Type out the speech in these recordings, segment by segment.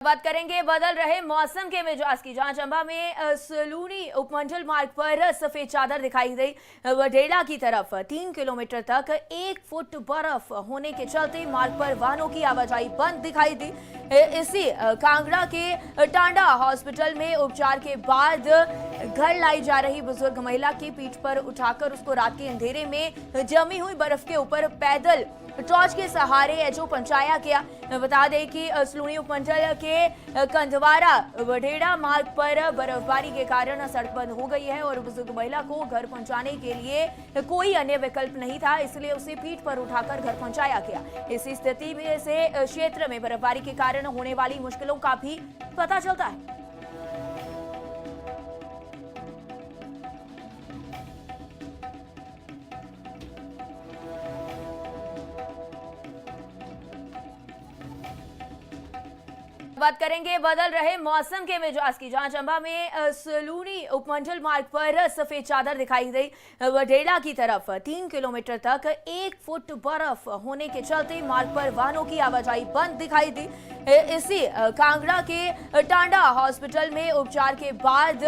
बात करेंगे बदल रहे मौसम के मिजाज की, जहां चंबा में सलूनी उपमंडल मार्ग पर सफेद चादर दिखाई दी। वडेला की तरफ 3 किलोमीटर तक 1 फुट बर्फ होने के चलते मार्ग पर वाहनों की आवाजाही बंद दिखाई दी। इसी कांगड़ा के टांडा हॉस्पिटल में उपचार के बाद घर लाई जा रही बुजुर्ग महिला की पीठ पर उठाकर उसको रात के अंधेरे में जमी हुई बर्फ के ऊपर पैदल टॉर्च के सहारे एचओ पहुंचाया गया। बता दें कि सलूनी उपमंडल के कंधवारा वडेड़ा मार्ग पर बर्फबारी के कारण सड़क बंद हो गई है और बुजुर्ग महिला को घर पहुंचाने के लिए कोई अन्य विकल्प नहीं था, इसलिए उसे पीठ पर उठाकर घर पहुंचाया गया। इसी स्थिति में से क्षेत्र में बर्फबारी के कारण होने वाली मुश्किलों का भी पता चलता है। बात करेंगे बदल रहे मौसम के मिजाज की, जहां चंबा में सलूनी उपमंडल मार्ग पर सफेद चादर दिखाई दी। वडेला की तरफ 3 किलोमीटर तक 1 फुट बर्फ होने के चलते मार्ग पर वाहनों की आवाजाही बंद दिखाई दी। इसी कांगड़ा के टांडा हॉस्पिटल में उपचार के बाद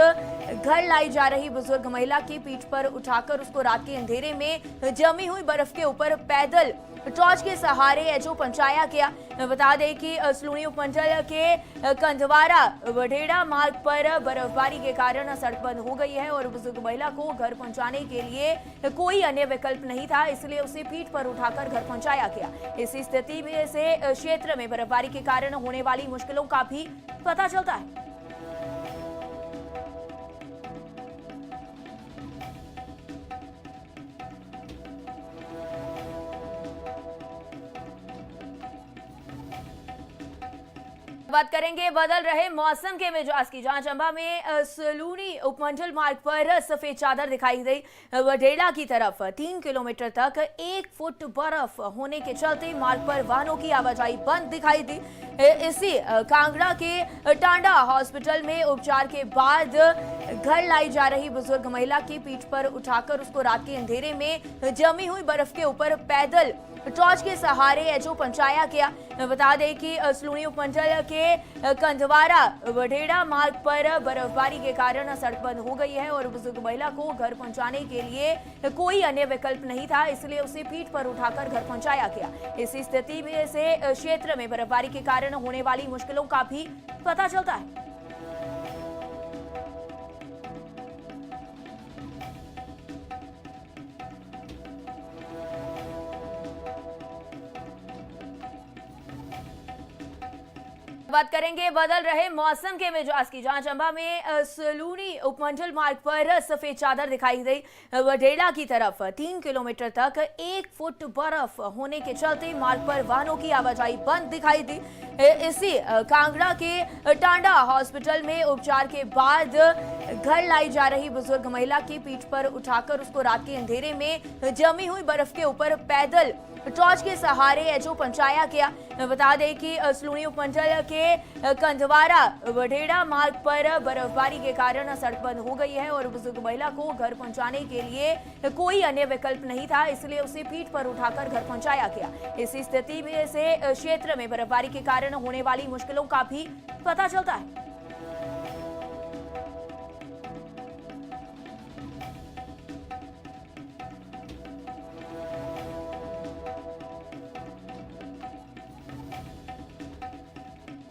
घर लाई जा रही बुजुर्ग महिला की पीठ पर उठाकर उसको रात के अंधेरे में जमी हुई बर्फ के ऊपर पैदल टॉर्च के सहारे एचओ पहुंचाया गया। बता दें कि सलूनी उपमंडल के कंधवारा वडेड़ा मार्ग पर बर्फबारी के कारण सड़क बंद हो गई है और बुजुर्ग महिला को घर पहुंचाने के लिए कोई अन्य विकल्प नहीं था, इसलिए उसे पीठ पर उठाकर घर पहुंचाया गया। इसी स्थिति में से क्षेत्र में बर्फबारी के कारण होने वाली मुश्किलों का भी पता चलता है। बात करेंगे बदल रहे मौसम के मिजाज की, जहां चंबा में सलूनी उपमंडल मार्ग पर सफेद चादर दिखाई दी। वडेला की तरफ 3 किलोमीटर तक 1 फुट बर्फ होने के चलते मार्ग पर वाहनों की आवाजाही बंद दिखाई दी। इसी कांगड़ा के टांडा हॉस्पिटल में उपचार के बाद घर लाई जा रही बुजुर्ग महिला की पीठ पर उठाकर उसको रात के अंधेरे में जमी हुई बर्फ के ऊपर पैदल टॉर्च के सहारे एचओ पहुंचाया गया। बता दें कि सलूनी उपमंडल के कंधवारा वडेड़ा मार्ग पर बर्फबारी के कारण सड़क बंद हो गई है और बुजुर्ग महिला को घर पहुंचाने के लिए कोई अन्य विकल्प नहीं था, इसलिए उसे पीठ पर उठाकर घर पहुंचाया गया। इसी स्थिति में से क्षेत्र में बर्फबारी के कारण होने वाली मुश्किलों का भी पता चलता है। बात करेंगे बदल रहे मौसम के मिजाज की, जहां चंबा में सलूनी उपमंडल मार्ग पर सफेद चादर दिखाई दी। वडेला की तरफ 3 किलोमीटर तक 1 फुट बर्फ होने के चलते मार्ग पर वाहनों की आवाजाही बंद दिखाई दी। इसी कांगड़ा के टांडा हॉस्पिटल में उपचार के बाद घर लाई जा रही बुजुर्ग महिला की पीठ पर उठाकर उसको रात के अंधेरे में जमी हुई बर्फ के ऊपर पैदल टॉर्च के सहारे एचओ पहुंचाया गया। बता दें कि सलूनी उपमंडल के कंधवारा वडेड़ा मार्ग पर बर्फबारी के कारण सड़क बंद हो गई है और बुजुर्ग महिला को घर पहुंचाने के लिए कोई अन्य विकल्प नहीं था, इसलिए उसे पीठ पर उठाकर घर पहुंचाया गया। इसी स्थिति में से क्षेत्र में बर्फबारी के कारण होने वाली मुश्किलों का भी पता चलता है।